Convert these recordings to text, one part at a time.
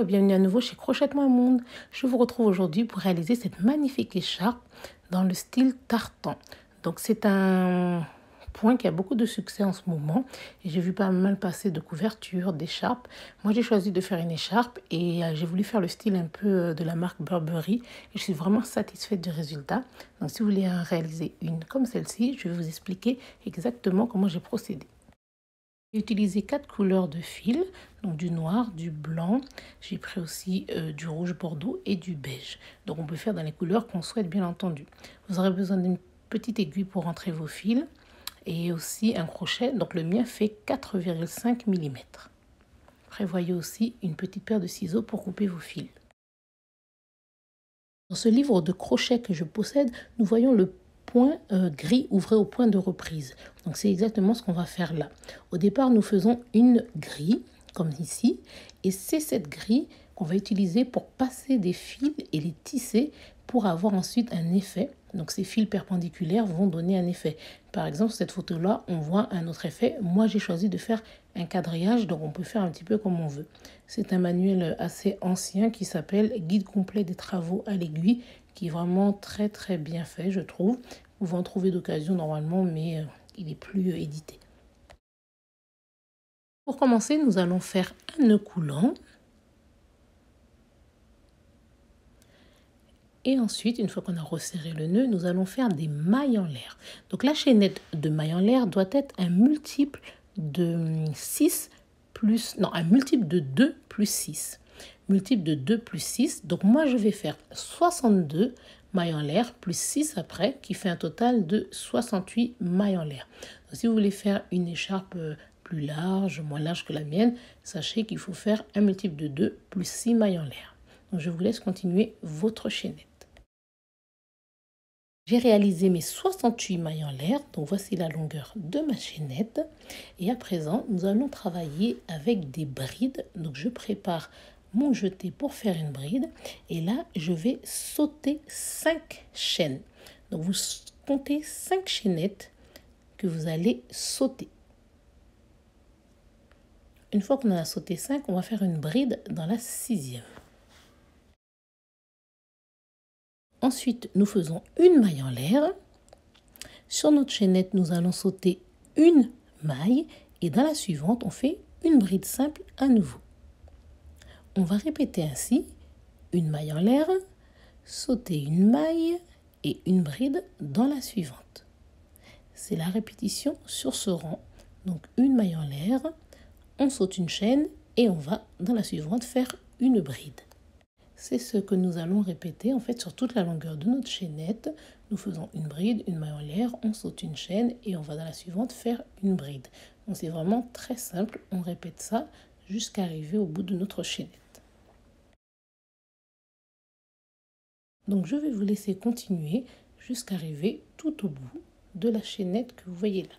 Bienvenue à nouveau chez Crochet-moi Monde. Je vous retrouve aujourd'hui pour réaliser cette magnifique écharpe dans le style tartan. Donc c'est un point qui a beaucoup de succès en ce moment et j'ai vu pas mal passer de couvertures, d'écharpes. Moi j'ai choisi de faire une écharpe et j'ai voulu faire le style un peu de la marque Burberry et je suis vraiment satisfaite du résultat. Donc si vous voulez réaliser une comme celle-ci, je vais vous expliquer exactement comment j'ai procédé. J'ai utilisé 4 couleurs de fil, donc du noir, du blanc, j'ai pris aussi du rouge bordeaux et du beige. Donc on peut faire dans les couleurs qu'on souhaite bien entendu. Vous aurez besoin d'une petite aiguille pour rentrer vos fils et aussi un crochet, donc le mien fait 4,5 mm. Prévoyez aussi une petite paire de ciseaux pour couper vos fils. Dans ce livre de crochet que je possède, nous voyons le point gris ouvré au point de reprise. Donc c'est exactement ce qu'on va faire là. Au départ, nous faisons une grille, comme ici, et c'est cette grille qu'on va utiliser pour passer des fils et les tisser pour avoir ensuite un effet. Donc ces fils perpendiculaires vont donner un effet. Par exemple, sur cette photo-là, on voit un autre effet. Moi, j'ai choisi de faire un quadrillage, donc on peut faire un petit peu comme on veut. C'est un manuel assez ancien qui s'appelle Guide complet des travaux à l'aiguille, qui est vraiment très très bien fait, je trouve. Vous pouvez en trouver d'occasion normalement, mais il est plus édité. Pour commencer, nous allons faire un nœud coulant. Et ensuite, une fois qu'on a resserré le nœud, nous allons faire des mailles en l'air. Donc la chaînette de mailles en l'air doit être un multiple de 6 plus... Non, un multiple de 2 plus 6. Multiple de 2 plus 6. Donc moi, je vais faire 62 mailles en l'air plus 6 après, qui fait un total de 68 mailles en l'air. Donc, si vous voulez faire une écharpe plus large, moins large que la mienne, sachez qu'il faut faire un multiple de 2 plus 6 mailles en l'air. Donc je vous laisse continuer votre chaînette. J'ai réalisé mes 68 mailles en l'air, donc voici la longueur de ma chaînette. Et à présent, nous allons travailler avec des brides. Donc je prépare mon jeté pour faire une bride. Et là, je vais sauter 5 chaînes. Donc vous comptez 5 chaînettes que vous allez sauter. Une fois qu'on en a sauté 5, on va faire une bride dans la 6e. Ensuite, nous faisons une maille en l'air. Sur notre chaînette, nous allons sauter une maille et dans la suivante, on fait une bride simple à nouveau. On va répéter ainsi une maille en l'air, sauter une maille et une bride dans la suivante. C'est la répétition sur ce rang. Donc une maille en l'air, on saute une chaîne et on va dans la suivante faire une bride. C'est ce que nous allons répéter en fait sur toute la longueur de notre chaînette. Nous faisons une bride, une maille en l'air, on saute une chaîne et on va dans la suivante faire une bride. Donc c'est vraiment très simple, on répète ça jusqu'à arriver au bout de notre chaînette. Donc je vais vous laisser continuer jusqu'à arriver tout au bout de la chaînette que vous voyez là.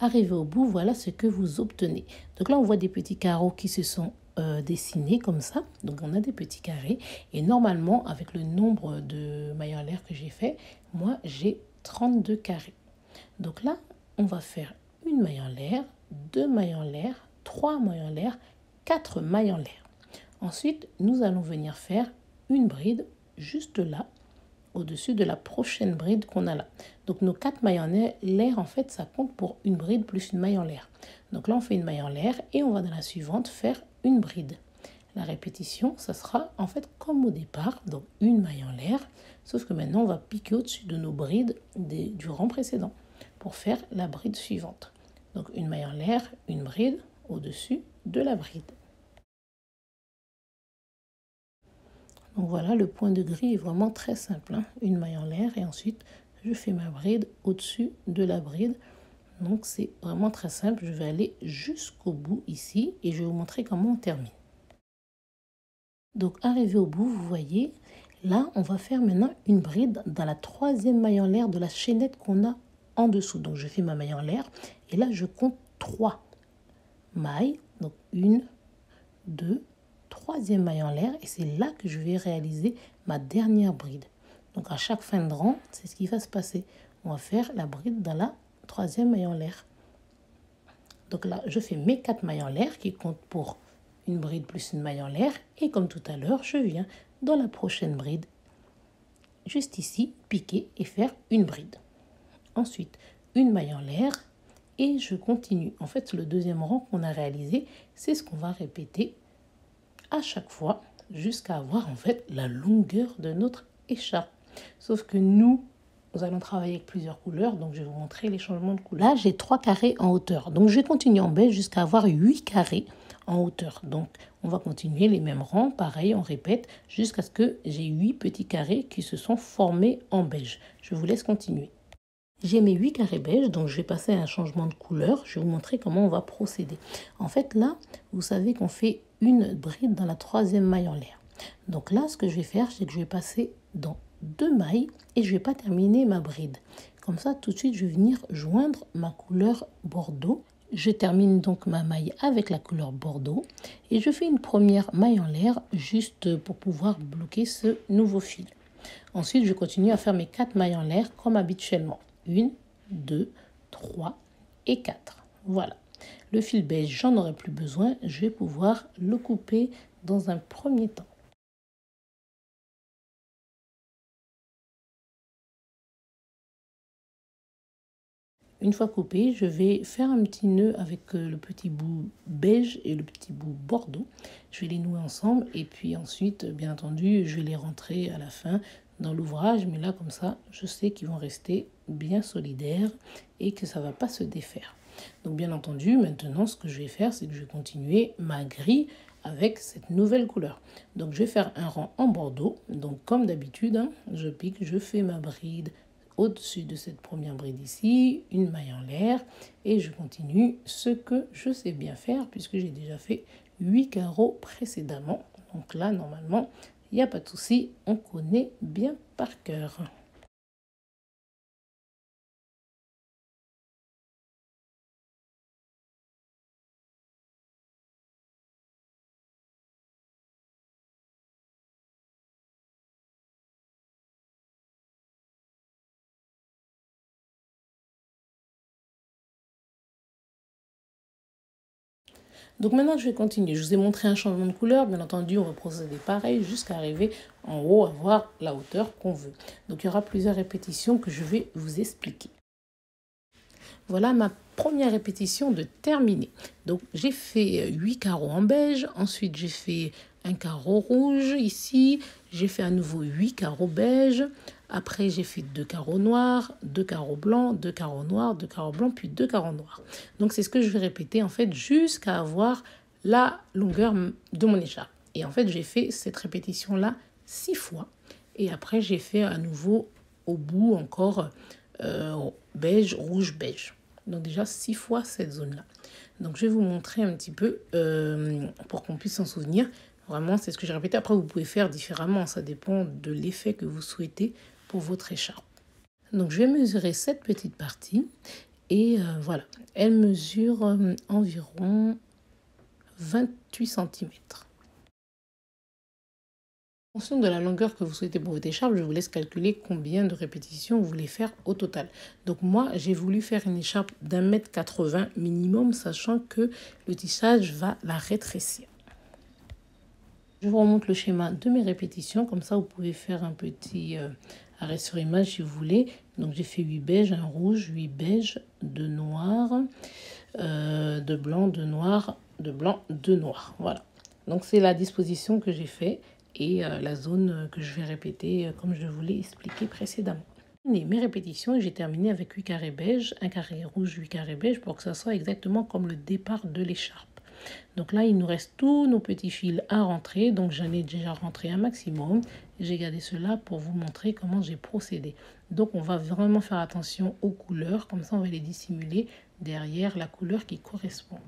Arrivé au bout, voilà ce que vous obtenez. Donc là, on voit des petits carreaux qui se sont dessinés comme ça. Donc on a des petits carrés. Et normalement, avec le nombre de mailles en l'air que j'ai fait, moi, j'ai 32 carrés. Donc là, on va faire une maille en l'air, 2 mailles en l'air, 3 mailles en l'air, 4 mailles en l'air. Ensuite, nous allons venir faire une bride juste là, au-dessus de la prochaine bride qu'on a là. Donc nos 4 mailles en l'air, en fait, ça compte pour une bride plus une maille en l'air. Donc là, on fait une maille en l'air et on va dans la suivante faire une bride. La répétition, ça sera en fait comme au départ, donc une maille en l'air, sauf que maintenant, on va piquer au-dessus de nos brides du rang précédent pour faire la bride suivante. Donc une maille en l'air, une bride au-dessus de la bride. Donc voilà, le point de grille est vraiment très simple. Une maille en l'air et ensuite je fais ma bride au-dessus de la bride. Donc c'est vraiment très simple. Je vais aller jusqu'au bout ici et je vais vous montrer comment on termine. Donc arrivé au bout, vous voyez, là on va faire maintenant une bride dans la 3e maille en l'air de la chaînette qu'on a en dessous. Donc je fais ma maille en l'air et là je compte 3 mailles. Donc 1, 2, 3e maille en l'air et c'est là que je vais réaliser ma dernière bride. Donc à chaque fin de rang, c'est ce qui va se passer. On va faire la bride dans la 3e maille en l'air. Donc là, je fais mes 4 mailles en l'air qui comptent pour une bride plus une maille en l'air. Et comme tout à l'heure, je viens dans la prochaine bride, juste ici, piquer et faire une bride. Ensuite, une maille en l'air et je continue. En fait, le deuxième rang qu'on a réalisé, c'est ce qu'on va répéter à chaque fois jusqu'à avoir en fait la longueur de notre écharpe. Sauf que nous allons travailler avec plusieurs couleurs, donc je vais vous montrer les changements de couleur. Là, j'ai 3 carrés en hauteur, donc je vais continuer en beige jusqu'à avoir 8 carrés en hauteur. Donc, on va continuer les mêmes rangs, pareil, on répète, jusqu'à ce que j'ai 8 petits carrés qui se sont formés en beige. Je vous laisse continuer. J'ai mes 8 carrés beige, donc je vais passer à un changement de couleur. Je vais vous montrer comment on va procéder. En fait, là, vous savez qu'on fait une bride dans la 3e maille en l'air. Donc là, ce que je vais faire, c'est que je vais passer dans 2 mailles et je ne vais pas terminer ma bride. Comme ça, tout de suite, je vais venir joindre ma couleur bordeaux. Je termine donc ma maille avec la couleur bordeaux et je fais une première maille en l'air juste pour pouvoir bloquer ce nouveau fil. Ensuite, je continue à faire mes 4 mailles en l'air comme habituellement. 1, 2, 3 et 4. Voilà. Le fil beige, j'en aurai plus besoin. Je vais pouvoir le couper dans un premier temps. Une fois coupé, je vais faire un petit nœud avec le petit bout beige et le petit bout bordeaux. Je vais les nouer ensemble et puis ensuite, bien entendu, je vais les rentrer à la fin dans l'ouvrage. Mais là, comme ça, je sais qu'ils vont rester bien solidaires et que ça ne va pas se défaire. Donc bien entendu, maintenant, ce que je vais faire, c'est que je vais continuer ma grille avec cette nouvelle couleur. Donc je vais faire un rang en bordeaux. Donc comme d'habitude, hein, je pique, je fais ma bride au-dessus de cette première bride ici, une maille en l'air et je continue ce que je sais bien faire puisque j'ai déjà fait 8 carreaux précédemment. Donc là, normalement, il n'y a pas de souci, on connaît bien par cœur. Donc maintenant, je vais continuer. Je vous ai montré un changement de couleur. Bien entendu, on va procéder pareil jusqu'à arriver en haut, avoir la hauteur qu'on veut. Donc il y aura plusieurs répétitions que je vais vous expliquer. Voilà ma première répétition de terminée. Donc j'ai fait 8 carreaux en beige, ensuite j'ai fait un carreau rouge ici, j'ai fait à nouveau 8 carreaux beige, après j'ai fait 2 carreaux noirs, 2 carreaux blancs, 2 carreaux noirs, 2 carreaux blancs, puis 2 carreaux noirs. Donc c'est ce que je vais répéter en fait jusqu'à avoir la longueur de mon écharpe. Et en fait j'ai fait cette répétition là 6 fois. Et après j'ai fait à nouveau au bout encore beige, rouge, beige. Donc déjà 6 fois cette zone-là. Donc je vais vous montrer un petit peu pour qu'on puisse s'en souvenir. Vraiment, c'est ce que j'ai répété. Après, vous pouvez faire différemment. Ça dépend de l'effet que vous souhaitez pour votre écharpe. Donc je vais mesurer cette petite partie. Et voilà, elle mesure environ 28 centimètres. En fonction de la longueur que vous souhaitez pour votre écharpe, je vous laisse calculer combien de répétitions vous voulez faire au total. Donc moi, j'ai voulu faire une écharpe d'1,80 m minimum, sachant que le tissage va la rétrécir. Je vous remonte le schéma de mes répétitions, comme ça vous pouvez faire un petit arrêt sur image si vous voulez. Donc j'ai fait 8 beiges, un rouge, 8 beiges, 2 noirs, 2 blancs, 2 noirs, 2 blancs, 2 noirs. Voilà. Donc c'est la disposition que j'ai fait et la zone que je vais répéter comme je vous l'ai expliqué précédemment. Mes répétitions, j'ai terminé avec 8 carrés beige, un carré rouge, 8 carrés beige pour que ça soit exactement comme le départ de l'écharpe. Donc là, il nous reste tous nos petits fils à rentrer. Donc j'en ai déjà rentré un maximum. J'ai gardé cela pour vous montrer comment j'ai procédé. Donc on va vraiment faire attention aux couleurs. Comme ça, on va les dissimuler derrière la couleur qui correspond.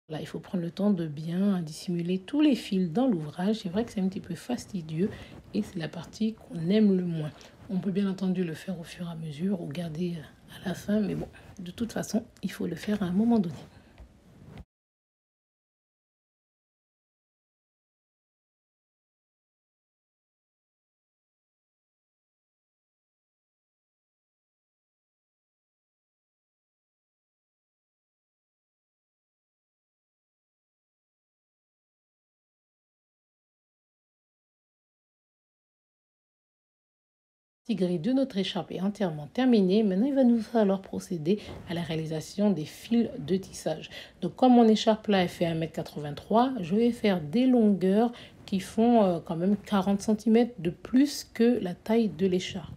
Là, il faut prendre le temps de bien dissimuler tous les fils dans l'ouvrage. C'est vrai que c'est un petit peu fastidieux et c'est la partie qu'on aime le moins. On peut bien entendu le faire au fur et à mesure ou garder à la fin, mais bon, de toute façon, il faut le faire à un moment donné. Gris de notre écharpe est entièrement terminée. Maintenant, il va nous falloir procéder à la réalisation des fils de tissage. Donc, comme mon écharpe là, elle fait 1,83 m, je vais faire des longueurs qui font quand même 40 cm de plus que la taille de l'écharpe.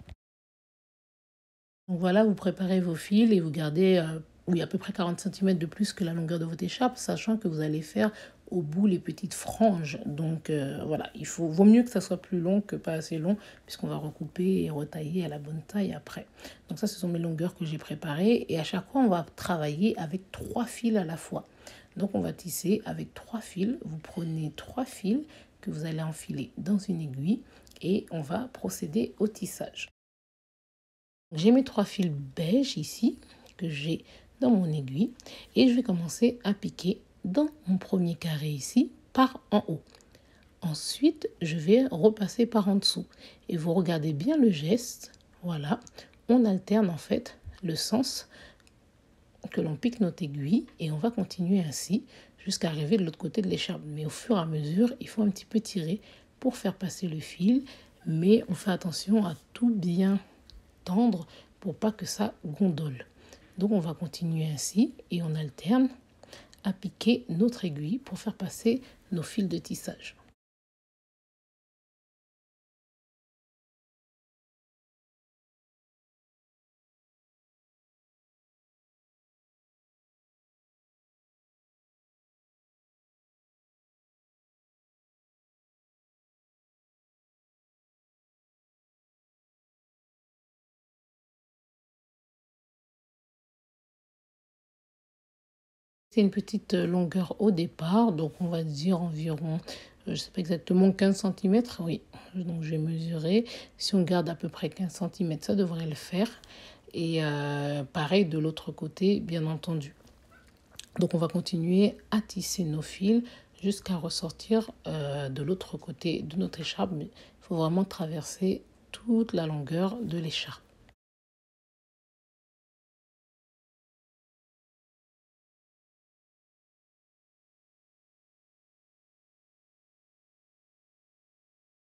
Donc voilà, vous préparez vos fils et vous gardez oui, à peu près 40 cm de plus que la longueur de votre écharpe, sachant que vous allez faire au bout les petites franges. Donc voilà, vaut mieux que ça soit plus long que pas assez long, puisqu'on va recouper et retailler à la bonne taille après. Donc ça, ce sont mes longueurs que j'ai préparées. Et à chaque fois, on va travailler avec 3 fils à la fois. Donc on va tisser avec 3 fils. Vous prenez 3 fils que vous allez enfiler dans une aiguille et on va procéder au tissage. J'ai mes 3 fils beige ici que j'ai dans mon aiguille et je vais commencer à piquer dans mon premier carré ici par en haut. Ensuite, je vais repasser par en dessous et vous regardez bien le geste. Voilà, on alterne en fait le sens que l'on pique notre aiguille et on va continuer ainsi jusqu'à arriver de l'autre côté de l'écharpe. Mais au fur et à mesure, il faut un petit peu tirer pour faire passer le fil, mais on fait attention à tout bien tendre pour pas que ça gondole. Donc on va continuer ainsi et on alterne à piquer notre aiguille pour faire passer nos fils de tissage. C'est une petite longueur au départ, donc on va dire environ, je ne sais pas exactement, 15 cm. Oui, donc je vais mesurer. Si on garde à peu près 15 cm, ça devrait le faire. Et pareil de l'autre côté, bien entendu. Donc on va continuer à tisser nos fils jusqu'à ressortir de l'autre côté de notre écharpe. Il faut vraiment traverser toute la longueur de l'écharpe.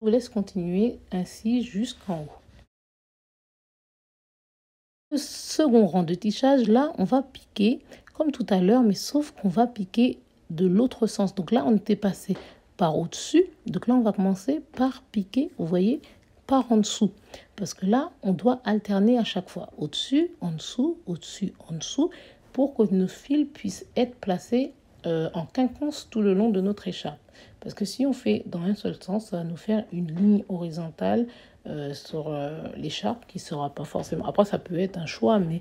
Je vous laisse continuer ainsi jusqu'en haut. Le second rang de tissage, là, on va piquer comme tout à l'heure, mais sauf qu'on va piquer de l'autre sens. Donc là, on était passé par au-dessus. Donc là, on va commencer par piquer, vous voyez, par en dessous. Parce que là, on doit alterner à chaque fois. Au-dessus, au-dessus, en dessous, pour que nos fils puissent être placés en quinconce tout le long de notre écharpe. Parce que si on fait dans un seul sens, ça va nous faire une ligne horizontale sur l'écharpe qui sera pas forcément... Après, ça peut être un choix, mais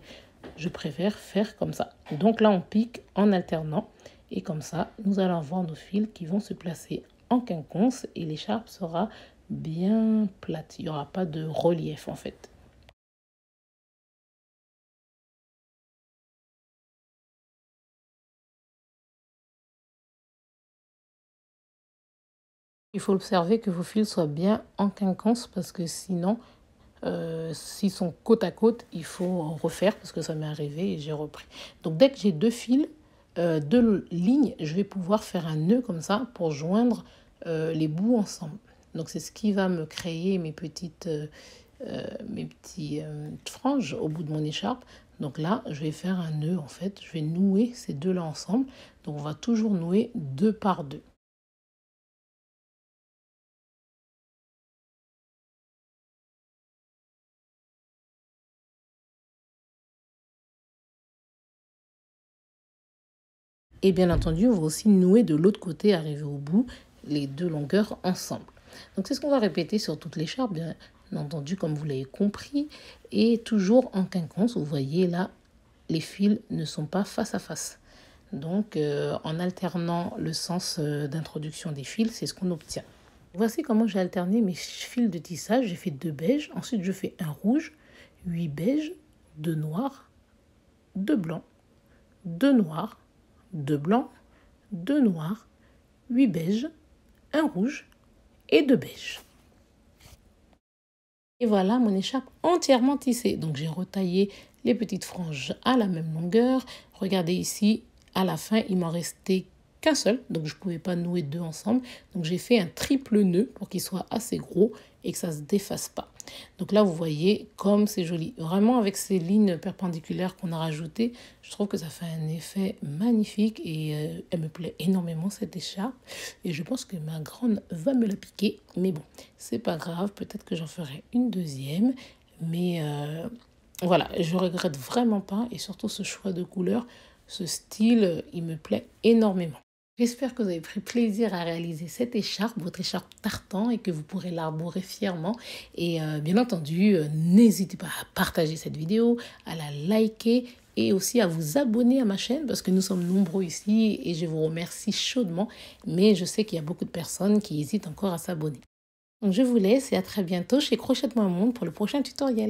je préfère faire comme ça. Donc là, on pique en alternant. Et comme ça, nous allons avoir nos fils qui vont se placer en quinconce et l'écharpe sera bien plate. Il n'y aura pas de relief en fait. Il faut observer que vos fils soient bien en quinconce parce que sinon, s'ils sont côte à côte, il faut refaire parce que ça m'est arrivé et j'ai repris. Donc dès que j'ai 2 fils, 2 lignes, je vais pouvoir faire un nœud comme ça pour joindre les bouts ensemble. Donc c'est ce qui va me créer mes petits franges au bout de mon écharpe. Donc là, je vais faire un nœud en fait. Je vais nouer ces deux-là ensemble. Donc on va toujours nouer 2 par 2. Et bien entendu, on va aussi nouer de l'autre côté, arriver au bout, les 2 longueurs ensemble. Donc c'est ce qu'on va répéter sur toute l'écharpe, bien entendu, comme vous l'avez compris. Et toujours en quinconce, vous voyez là, les fils ne sont pas face à face. Donc, en alternant le sens d'introduction des fils, c'est ce qu'on obtient. Voici comment j'ai alterné mes fils de tissage. J'ai fait 2 beiges, ensuite je fais un rouge, 8 beiges, 2 noirs, 2 blancs, 2 noirs, 2 blancs, 2 noirs, 8 beiges, un rouge et 2 beiges. Et voilà mon écharpe entièrement tissée. Donc j'ai retaillé les petites franges à la même longueur. Regardez ici, à la fin, il m'en restait qu'un seul. Donc je ne pouvais pas nouer 2 ensemble. Donc j'ai fait un triple nœud pour qu'il soit assez gros et que ça ne se défasse pas. Donc là, vous voyez comme c'est joli. Vraiment, avec ces lignes perpendiculaires qu'on a rajoutées, je trouve que ça fait un effet magnifique et elle me plaît énormément cette écharpe. Et je pense que ma grande va me la piquer. Mais bon, c'est pas grave. Peut-être que j'en ferai une deuxième. Mais voilà, je regrette vraiment pas. Et surtout ce choix de couleur, ce style, il me plaît énormément. J'espère que vous avez pris plaisir à réaliser cette écharpe, votre écharpe tartan, et que vous pourrez l'arborer fièrement. Et bien entendu, n'hésitez pas à partager cette vidéo, à la liker et aussi à vous abonner à ma chaîne parce que nous sommes nombreux ici et je vous remercie chaudement. Mais je sais qu'il y a beaucoup de personnes qui hésitent encore à s'abonner. Donc je vous laisse et à très bientôt chez Crochet de Moi Monde pour le prochain tutoriel.